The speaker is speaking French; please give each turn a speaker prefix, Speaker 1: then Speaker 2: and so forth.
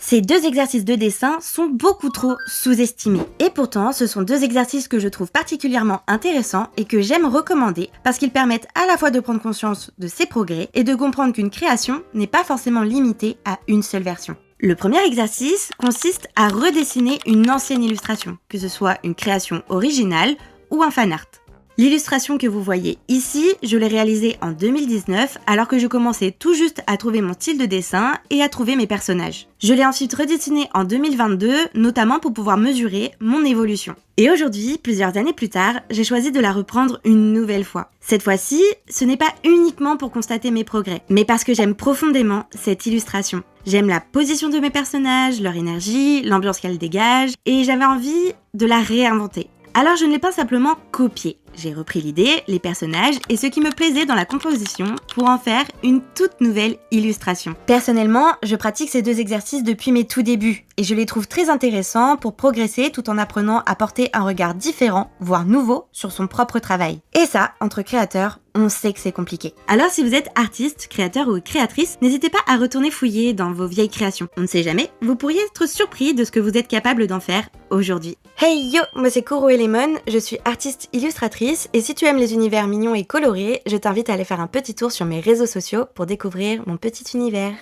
Speaker 1: Ces deux exercices de dessin sont beaucoup trop sous-estimés. Et pourtant, ce sont deux exercices que je trouve particulièrement intéressants et que j'aime recommander parce qu'ils permettent à la fois de prendre conscience de ses progrès et de comprendre qu'une création n'est pas forcément limitée à une seule version. Le premier exercice consiste à redessiner une ancienne illustration, que ce soit une création originale ou un fan art. L'illustration que vous voyez ici, je l'ai réalisée en 2019 alors que je commençais tout juste à trouver mon style de dessin et à trouver mes personnages. Je l'ai ensuite redessinée en 2022, notamment pour pouvoir mesurer mon évolution. Et aujourd'hui, plusieurs années plus tard, j'ai choisi de la reprendre une nouvelle fois. Cette fois-ci, ce n'est pas uniquement pour constater mes progrès, mais parce que j'aime profondément cette illustration. J'aime la position de mes personnages, leur énergie, l'ambiance qu'elle dégage, et j'avais envie de la réinventer. Alors je ne l'ai pas simplement copiée. J'ai repris l'idée, les personnages et ce qui me plaisait dans la composition pour en faire une toute nouvelle illustration. Personnellement, je pratique ces deux exercices depuis mes tout débuts et je les trouve très intéressants pour progresser tout en apprenant à porter un regard différent, voire nouveau, sur son propre travail. Et ça, entre créateurs, on sait que c'est compliqué. Alors si vous êtes artiste, créateur ou créatrice, n'hésitez pas à retourner fouiller dans vos vieilles créations. On ne sait jamais, vous pourriez être surpris de ce que vous êtes capable d'en faire aujourd'hui. Hey yo, moi c'est Koro et Lemon, je suis artiste illustratrice et si tu aimes les univers mignons et colorés, je t'invite à aller faire un petit tour sur mes réseaux sociaux pour découvrir mon petit univers.